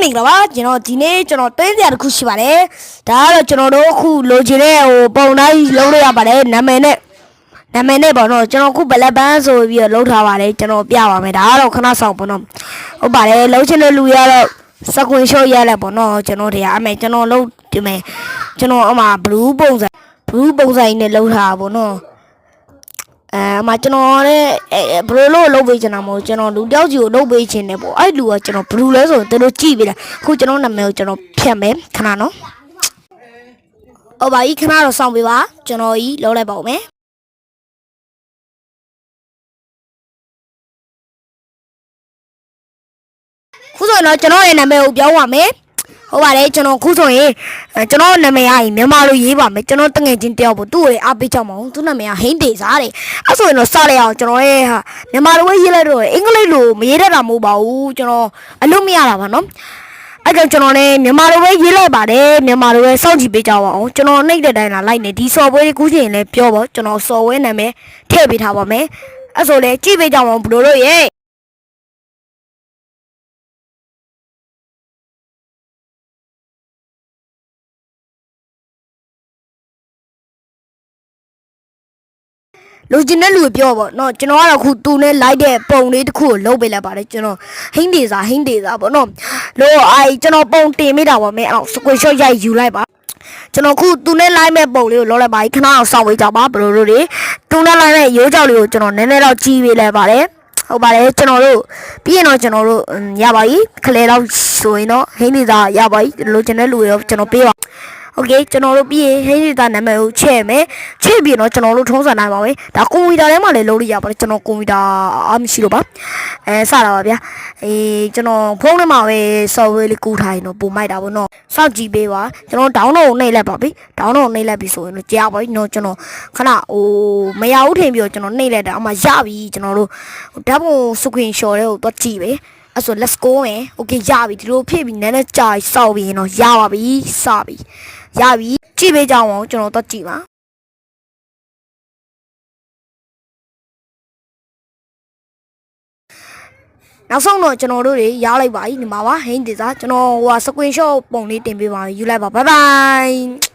မင်္ဂလာပါကျွန်တော်ဒီနေ့ကျွန်တော်တွင်းစရာတစ်ခုရှိပါတယ်ဒါကတော့ကျွန်တော်တို့အခုလိုချင်တဲ့ပုံတိုင်းလုံးလို့ရပါတယ်နာမည်နဲ့ပေါ့နော်ကျွန်တော်အခုဘလက်ပန်းဆိုပြီးတော့လုံးထားပါတယ်ကျွန်တော်ပြပါမယ်ဒါကတော့ခဏဆောင်ပေါ့နော်ဟုတ်ပါတယ်လုံးချင်တဲ့လူရတော့စကွန်ရှော့ရလဲပေါ့နော်ကျွန်တော်တရားအမေကျွန်တော်လုံးဒီမဲ့ကျွန်တော်အမှဘလူးပုံစံနဲ့လုံးထားပါပေါ့နော်အမကျွန်တော်နဲ့ဘယ်လိုလုပ်ပေးချင်တာမဟုတ်ကျွန်တော်လူတယောက်ကြီးကိုလုပ်ပေးချင်တယ်ပေါ့အဲ့လူကကျွန်တော်ဘလူးလဲဆိုရင်တို့ကြည့်ပြီလားအခုကျွန်တော်နာမည်ကိုကျွန်တော်ဖြတ်မယ်ခဏနော်ဟုတ်ပါပြီခဏတော့စောင့်ပေးပါကျွန်တော်ကြီးလုံးလိုက်ပါဦးမယ်ခုဆိုတော့ကျွန်တော်ရဲ့နာမည်ကိုပြောပါမယ်ဟုတ်ပါတယ်ကျွန်တော်ခုဆိုရင်ကျွန်တော်နာမည်ရရင်မြန်မာလိုရေးပါမယ်ကျွန်တော်တငယ်ချင်းတယောက်ပေါ့သူ့ကိုအားပေးကြမအောင်သူ့နာမည်ကဟိန်းတေစားတဲ့အဲ့ဆိုရင်တော့စလိုက်အောင်ကျွန်တော်ရဲ့ဟာမြန်မာလိုရေးလိုက်တော့အင်္ဂလိပ်လိုမရေးတတ်တာမဟုတ်ပါဘူးကျွန်တော်အလုပ်မရတာပါနော်အဲ့ကြောင့်ကျွန်တော်လည်းမြန်မာလိုပဲရေးလိုက်ပါတယ်မြန်မာလိုပဲစောင့်ကြည့်ပေးကြပါအောင်ကျွန်တော်နှိပ်တဲ့တိုင်းလာလိုက်နေဒီ software ကိုကူးချင်လည်းပြောပါကျွန်တော် software နာမည်ထည့်ပေးထားပါမယ်အဲ့ဆိုလည်းကြည့်ပေးကြပါအောင်ဘလို့လို့ရဲ့လူချင်းတဲ့လူပြောပေါ့နော်ကျွန်တော်ကတော့ခုသူနဲ့လိုက်တဲ့ပုံလေးတစ်ခုကိုလုပ်ပေးလိုက်ပါတယ်ကျွန်တော်ဟိန်းဒေစာပေါ့နော်လို့ကျွန်တော်ပုံတင်မိတာပါမယ်အဲ့တော့ screenshot ရိုက်ယူလိုက်ပါကျွန်တော်ခုသူနဲ့လိုက်မဲ့ပုံလေးကိုလုပ်လိုက်ပါခဏအောင်စောင့်ဝေးကြပါဘလို့လို့တွေသူနဲ့လိုက်တဲ့ရိုးကြောက်လေးကိုကျွန်တော်နည်းနည်းတော့ကြည့်ပေးလိုက်ပါတယ်ဟုတ်ပါတယ်ကျွန်တော်တို့ပြီးရင်တော့ကျွန်တော်တို့ရပါပြီခလဲတော့ဆိုရင်တော့ဟိန်းဒေစာရပါပြီလိုချင်တဲ့လူတွေကျွန်တော်ပေးပါโอเคကျွန်တော်တို့ပြီးရင်ဟိန်းဒေတာနာမည်ကိုချဲ့မယ်ချဲ့ပြီးတော့ကျွန်တော်တို့ထုံးစံနိုင်ပါမယ်ဒါကွန်ပျူတာထဲမှာလည်းလုပ်လို့ရပါတယ်ကျွန်တော်ကွန်ပျူတာအားမရှိလို့ပါစတာပါဗျာကျွန်တော်ဖုန်းထဲမှာပဲ software လေးကူးထားရင်တော့ပုံမိုက်တာပေါ့နော်စောင့်ကြည့်ပေးပါကျွန်တော် download ကိုနှိပ်လိုက်ပါပြီ download နှိပ်လိုက်ပြီဆိုရင်တော့ကြားပါပြီနော်ကျွန်တော်ခဏမရဘူးထင်ပြီးတော့ကျွန်တော်နှိပ်လိုက်တာအမှရပြီကျွန်တော်တို့ဓာတ်ပုံ screenshot တွေကိုတော့ကြည့်ပဲအဲ့ဆို let's go မယ် okay ရပြီဒီလိုဖြစ်ပြီးနည်းနည်းကြာစောက်ပြီးရင်တော့ရပါပြီစပြီရပြီကြည့်ပေးကြအောင်ကျွန်တော်တော့ကြည့်ပါနောက်ဆုံးတော့ကျွန်တော်တို့တွေရလိုက်ပါပြီဒီမှာပါဟိန်းဒေစာကျွန်တော်screenshot ပုံလေးတင်ပေးပါယူလိုက်ပါ bye bye